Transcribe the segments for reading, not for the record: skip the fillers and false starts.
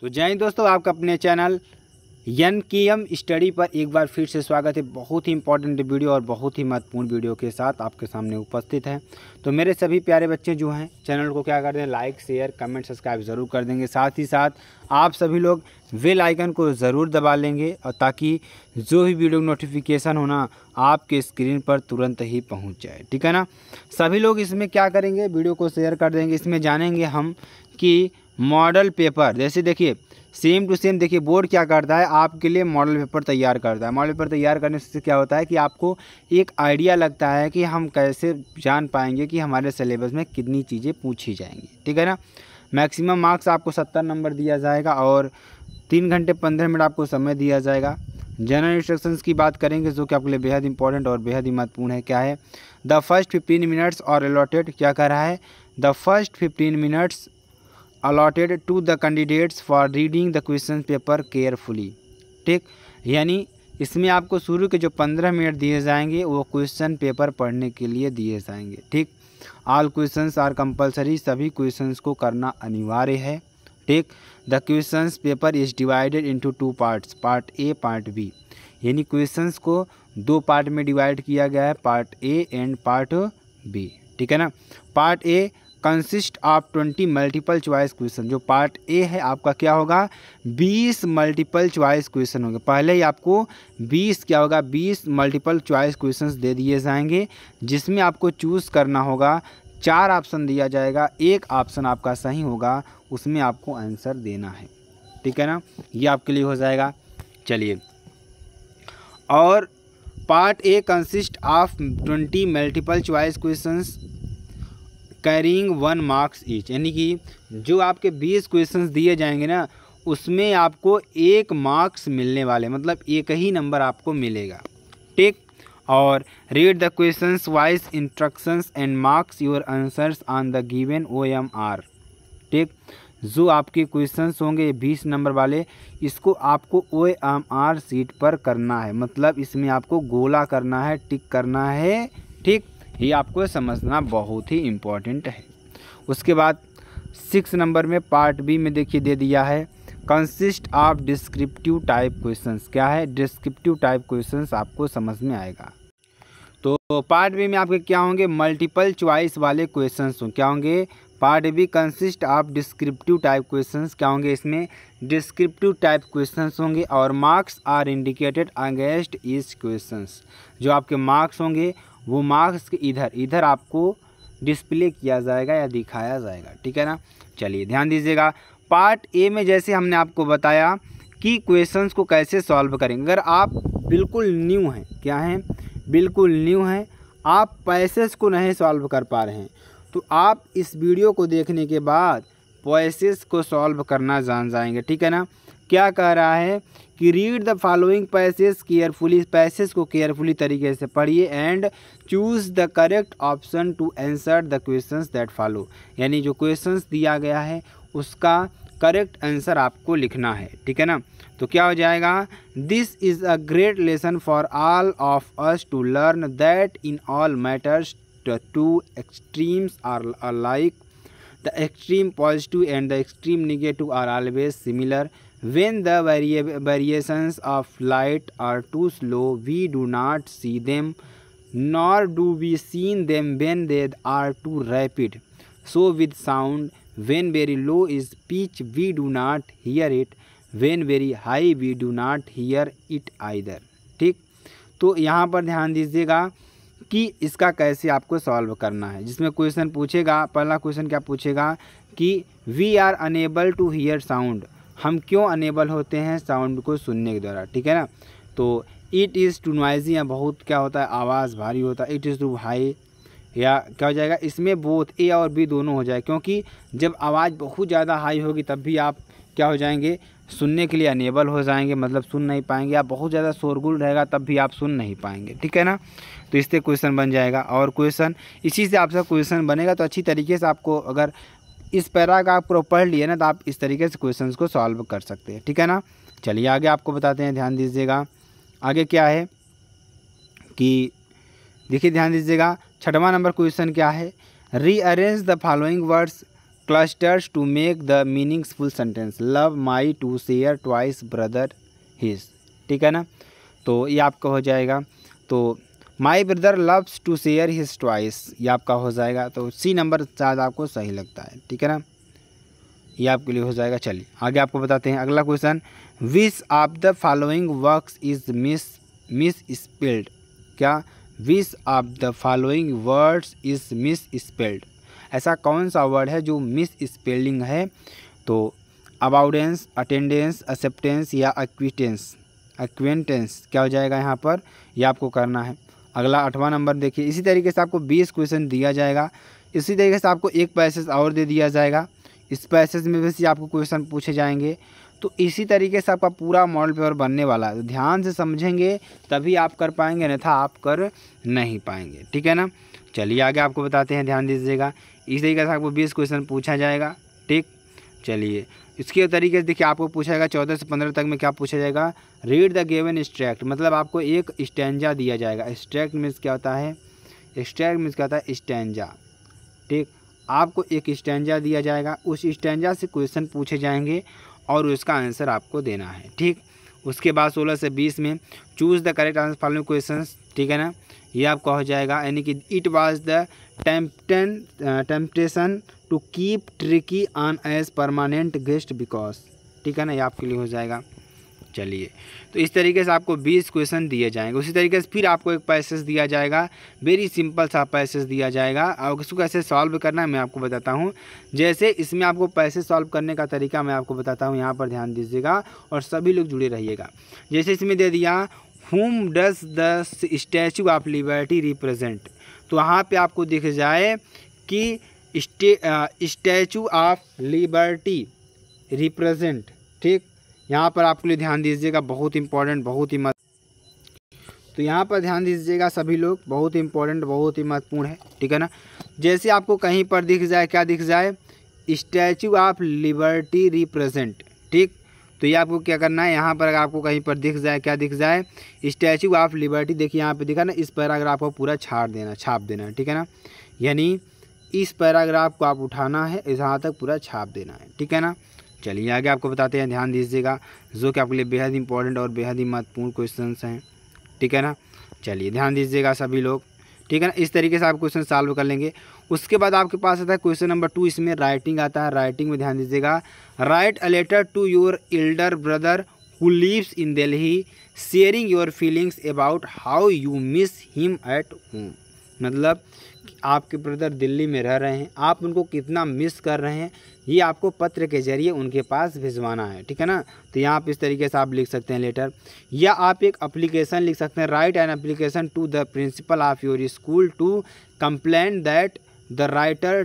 तो जय हिंद दोस्तों, आपका अपने चैनल एन.के.एम. स्टडी पर एक बार फिर से स्वागत है। बहुत ही इंपॉर्टेंट वीडियो और बहुत ही महत्वपूर्ण वीडियो के साथ आपके सामने उपस्थित है। तो मेरे सभी प्यारे बच्चे जो हैं चैनल को क्या कर दें, लाइक शेयर कमेंट सब्सक्राइब ज़रूर कर देंगे। साथ ही साथ आप सभी लोग बेल आइकन को ज़रूर दबा लेंगे और ताकि जो भी वीडियो नोटिफिकेशन होना आपके स्क्रीन पर तुरंत ही पहुँच जाए। ठीक है ना। सभी लोग इसमें क्या करेंगे, वीडियो को शेयर कर देंगे। इसमें जानेंगे हम कि मॉडल पेपर, जैसे देखिए सेम टू सेम, देखिए बोर्ड क्या करता है आपके लिए मॉडल पेपर तैयार करता है। मॉडल पेपर तैयार करने से क्या होता है कि आपको एक आइडिया लगता है कि हम कैसे जान पाएंगे कि हमारे सिलेबस में कितनी चीज़ें पूछी जाएंगी। ठीक है ना। मैक्सिमम मार्क्स आपको 70 नंबर दिया जाएगा और 3 घंटे 15 मिनट आपको समय दिया जाएगा। जनरल इंस्ट्रक्शंस की बात करेंगे जो कि आपके लिए बेहद इंपॉर्टेंट और बेहद ही महत्वपूर्ण है। क्या है, द फर्स्ट 15 मिनट्स और अलॉटेड, क्या कर रहा है, the first 15 minutes allotted to the candidates for reading the question paper carefully। ठीक, यानी इसमें आपको शुरू के जो 15 मिनट दिए जाएंगे वो क्वेश्चन पेपर पढ़ने के लिए दिए जाएंगे। ठीक, ऑल क्वेश्चंस आर कंपलसरी, सभी क्वेश्चंस को करना अनिवार्य है। ठीक, the questions paper is divided into 2 parts, part A part B, यानी क्वेश्चंस को 2 पार्ट में डिवाइड किया गया है, part A and part B. ठीक है ना। Part A consist of 20 multiple choice question. जो पार्ट ए है आपका क्या होगा, 20 मल्टीपल चॉइस क्वेश्चन होंगे। पहले ही आपको 20 क्या होगा, 20 मल्टीपल चॉइस क्वेश्चंस दे दिए जाएंगे जिसमें आपको चूज़ करना होगा। 4 ऑप्शन दिया जाएगा, एक ऑप्शन आपका सही होगा, उसमें आपको आंसर देना है। ठीक है ना, ये आपके लिए हो जाएगा। चलिए, और part A consist of 20 multiple choice questions carrying 1 marks each, यानी कि जो आपके 20 क्वेश्चंस दिए जाएंगे ना उसमें आपको 1 मार्क्स मिलने वाले, मतलब एक ही नंबर आपको मिलेगा। ठीक, और read the questions wise instructions and marks your answers on the given OMR। ठीक, जो आपके क्वेश्चंस होंगे 20 नंबर वाले, इसको आपको OMR सीट पर करना है, मतलब इसमें आपको गोला करना है, टिक करना है। ठीक, ये आपको समझना बहुत ही इम्पोर्टेंट है। उसके बाद 6 नंबर में पार्ट बी में देखिए दे दिया है consist of descriptive type questions. क्या है, डिस्क्रिप्टिव टाइप क्वेश्चंस आपको समझ में आएगा। तो पार्ट बी में आपके क्या होंगे, मल्टीपल चॉइस वाले क्वेश्चंस क्या होंगे। Part B consist of descriptive type questions, क्या होंगे, इसमें डिस्क्रिप्टिव टाइप क्वेश्चंस होंगे और marks are indicated against each questions. जो आपके मार्क्स होंगे वो मार्क्स के इधर आपको डिस्प्ले किया जाएगा या दिखाया जाएगा। ठीक है ना। चलिए ध्यान दीजिएगा, पार्ट ए में जैसे हमने आपको बताया कि क्वेश्चंस को कैसे सॉल्व करेंगे। अगर आप बिल्कुल न्यू हैं, क्या हैं, बिल्कुल न्यू हैं, आप पैसेज को नहीं सॉल्व कर पा रहे हैं, तो आप इस वीडियो को देखने के बाद पैसेज को सॉल्व करना जान जाएंगे। ठीक है ना। क्या कह रहा है कि read the following passage carefully, passage को केयरफुली तरीके से पढ़िए and choose the correct option to answer the questions that follow, यानी जो क्वेश्चंस दिया गया है उसका करेक्ट आंसर आपको लिखना है। ठीक है ना। तो क्या हो जाएगा, this is a great lesson for all of us to learn that in all matters the 2 extremes are alike, the extreme positive and the extreme negative are always similar. When the variations of light are too slow, we do not see them, nor do we see them when they are too rapid. So with sound, when very low is pitch, we do not hear it. When very high, we do not hear it either. ठीक, तो यहाँ पर ध्यान दीजिएगा कि इसका कैसे आपको सॉल्व करना है। जिसमें क्वेश्चन पूछेगा, पहला क्वेश्चन क्या पूछेगा कि we are unable to hear sound, हम क्यों अनेबल होते हैं साउंड को सुनने के द्वारा। ठीक है ना। तो इट इज़ टू नॉइजी, या बहुत क्या होता है, आवाज़ भारी होता है। इट इज़ टू हाई, या क्या हो जाएगा, इसमें बोथ ए और बी दोनों हो जाए, क्योंकि जब आवाज़ बहुत ज़्यादा हाई होगी तब भी आप क्या हो जाएंगे, सुनने के लिए अनेबल हो जाएंगे, मतलब सुन नहीं पाएंगे। आप बहुत ज़्यादा शोरगुल रहेगा तब भी आप सुन नहीं पाएंगे। ठीक है ना। तो इससे क्वेश्चन बन जाएगा, और क्वेश्चन इसी से आपका क्वेश्चन बनेगा। तो अच्छी तरीके से आपको अगर इस पैरा का आप पढ़ लिए ना तो आप इस तरीके से क्वेश्चंस को सॉल्व कर सकते हैं। ठीक है ना। चलिए आगे आपको बताते हैं, ध्यान दीजिएगा। आगे क्या है कि देखिए ध्यान दीजिएगा, 6वां नंबर क्वेश्चन क्या है, rearrange the following words clusters to make the meaningful sentence. Love my to share twice brother his, ठीक है ना। तो ये आपका हो जाएगा। तो my brother loves to share his twice, ये आपका हो जाएगा। तो सी नंबर शायद आपको सही लगता है, ठीक है ना, ये आपके लिए हो जाएगा। चलिए आगे आपको बताते हैं अगला question. Which of the following words is misspelled. क्या which of the following words is misspelled, ऐसा कौन सा वर्ड है जो मिस स्पेलिंग है। तो अबाउडेंस, अटेंडेंस, एक्सेप्टेंस या एक्वेंटेंस क्या हो जाएगा यहाँ पर, ये आपको करना है। अगला 8वां नंबर देखिए। इसी तरीके से आपको 20 क्वेश्चन दिया जाएगा। इसी तरीके से आपको एक पैसेज और दे दिया जाएगा। इस पैसेज में भी आपको क्वेश्चन पूछे जाएंगे। तो इसी तरीके से आपका पूरा मॉडल पेपर बनने वाला है। तो ध्यान से समझेंगे तभी आप कर पाएंगे, अन्यथा आप कर नहीं पाएंगे, ठीक है ना। चलिए आगे आपको बताते हैं, ध्यान दीजिएगा। इस तरीके से आपको 20 क्वेश्चन पूछा जाएगा, ठीक। चलिए इसके तरीके से देखिए, आपको पूछा जाएगा 14 से 15 तक में क्या पूछा जाएगा, रीड द गिवन एक्सट्रैक्ट, मतलब आपको एक स्टैंजा दिया जाएगा। एक्सट्रैक्ट मीन्स क्या होता है, एक्सट्रैक्ट मीन्स क्या होता है, स्टैंजा, ठीक। आपको एक स्टैंजा दिया जाएगा, उस स्टैंजा से क्वेश्चन पूछे जाएंगे और उसका आंसर आपको देना है, ठीक। उसके बाद 16 से 20 में choose the correct answer following questions, ठीक है ना, ये आपका हो जाएगा। यानी कि it was the temptation to keep tricky on edge permanent guest because, ठीक है ना, ये आपके लिए हो जाएगा। चलिए तो इस तरीके से आपको 20 क्वेश्चन दिए जाएंगे। उसी तरीके से फिर आपको एक पैसेज दिया जाएगा, वेरी सिंपल सा पैसेज दिया जाएगा और उसको कैसे सॉल्व करना है मैं आपको बताता हूँ। जैसे इसमें आपको पैसेज सॉल्व करने का तरीका मैं आपको बताता हूँ, यहाँ पर ध्यान दीजिएगा और सभी लोग जुड़े रहिएगा। जैसे इसमें दे दिया whom does the statue of liberty represent, तो वहाँ पे आपको दिख जाए कि स्टैचू ऑफ लिबर्टी रिप्रेजेंट, ठीक। यहाँ पर आपके लिए ध्यान दीजिएगा, बहुत इंपॉर्टेंट, बहुत ही तो यहाँ पर ध्यान दीजिएगा सभी लोग, बहुत इंपॉर्टेंट, बहुत ही महत्वपूर्ण है, ठीक है ना। जैसे आपको कहीं पर दिख जाए, क्या दिख जाए, स्टैचू ऑफ लिबर्टी रिप्रेजेंट, ठीक। तो ये आपको क्या करना है, यहाँ पर अगर आपको कहीं पर दिख जाए, क्या दिख जाए, स्टैचू ऑफ लिबर्टी, देखिए यहाँ पे दिखा ना, इस पैराग्राफ को पूरा छाप देना है, ठीक है ना। यानी इस पैराग्राफ को आप उठाना है, यहाँ तक पूरा छाप देना है, ठीक है ना। चलिए आगे आपको बताते हैं, ध्यान दीजिएगा, जो कि आपके लिए बेहद इंपॉर्टेंट और बेहद ही महत्वपूर्ण क्वेश्चंस हैं, ठीक है ना। चलिए ध्यान दीजिएगा सभी लोग, ठीक है ना। इस तरीके से आप क्वेश्चन सॉल्व कर लेंगे। उसके बाद आपके पास आता है क्वेश्चन नंबर 2, इसमें राइटिंग आता है। राइटिंग में ध्यान दीजिएगा, write a letter to your elder brother who lives in Delhi sharing your feelings about how you miss him at home, मतलब आपके ब्रदर दिल्ली में रह रहे हैं, आप उनको कितना मिस कर रहे हैं, ये आपको पत्र के जरिए उनके पास भिजवाना है, ठीक है ना। तो यहाँ पे इस तरीके से आप लिख सकते हैं लेटर, या आप एक एप्लीकेशन लिख सकते हैं, write an application to the principal of your school to complain that the writer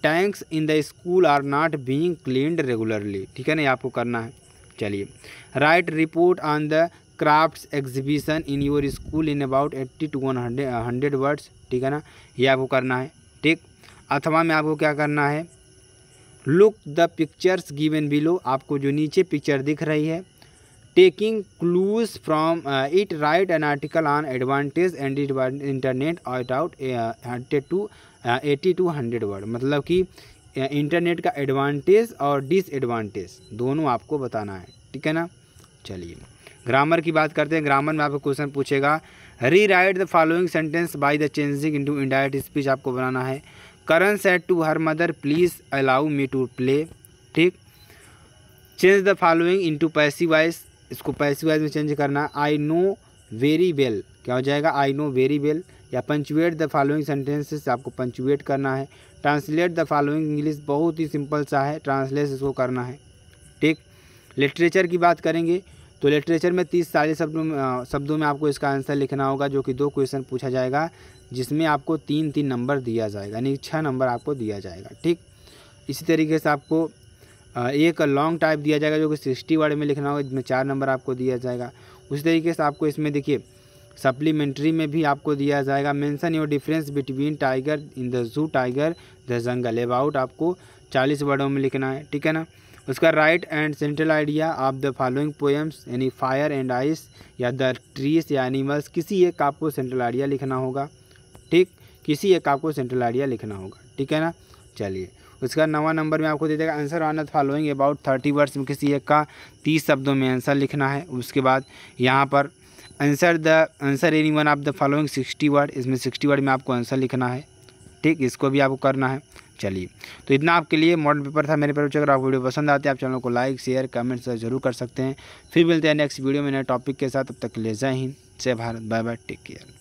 tanks in the school are not being cleaned regularly, ठीक है ना, ये आपको करना है। चलिए write report on the crafts exhibition in your school in about 80 to 100 words, ठीक है ना, ये आपको करना है, ठीक। अथवा में आपको क्या करना है, look the pictures given below, आपको जो नीचे पिक्चर दिख रही है, taking clues from it right an article on advantage and internet out 80 to 100 word, मतलब कि इंटरनेट का एडवांटेज और डिसएडवांटेज दोनों आपको बताना है, ठीक है ना। चलिए ग्रामर की बात करते हैं। ग्रामर में आपको क्वेश्चन पूछेगा, rewrite the following sentence by the changing into indirect speech आपको बनाना है। Karan said to her mother please allow me to play, ठीक। Change the following into passive voice, इसको पैसिव वॉइस में चेंज करना। आई नो वेरी वेल, क्या हो जाएगा, आई नो वेरी वेल। या पंचुएट द फॉलोइंग सेंटेंसेस, आपको पंचुएट करना है। ट्रांसलेट द फॉलोइंग इंग्लिश, बहुत ही सिंपल सा है, ट्रांसलेट इसको करना है, ठीक। लिटरेचर की बात करेंगे तो लिटरेचर में 30-40 शब्दों में आपको इसका आंसर लिखना होगा, जो कि 2 क्वेश्चन पूछा जाएगा, जिसमें आपको 3-3 नंबर दिया जाएगा, यानी 6 नंबर आपको दिया जाएगा, ठीक। इसी तरीके से आपको एक लॉन्ग टाइप दिया जाएगा, जो कि 60 वर्ड में लिखना होगा, जिसमें 4 नंबर आपको दिया जाएगा। उसी तरीके से आपको इसमें देखिए सप्लीमेंट्री में भी आपको दिया जाएगा, mention your difference between tiger in the zoo, tiger the jungle, about आपको 40 वर्डों में लिखना है, ठीक है ना। उसका right and central idea of the following poems, यानी फायर एंड आइस या द ट्रीज या एनिमल्स, किसी एक आपको सेंट्रल आइडिया लिखना होगा, ठीक, किसी एक आपको सेंट्रल आइडिया लिखना होगा, ठीक है ना। चलिए उसका नवा नंबर में आपको दे देगा answer on the following about 30 words में किसी एक का 30 शब्दों में आंसर लिखना है। उसके बाद यहाँ पर answer any one of the following 60 word, इसमें 60 वर्ड में आपको आंसर लिखना है। ठीक, इसको भी आपको करना है। चलिए, तो इतना आपके लिए मॉडल पेपर था मेरे पेपर। अगर आपको वीडियो पसंद आती है आप चैनल को लाइक शेयर कमेंट जरूर कर सकते हैं। फिर मिलते हैं नेक्स्ट वीडियो में नए टॉपिक के साथ। तब तक के लिए जय हिंद, जय Bharat, bye bye, take care.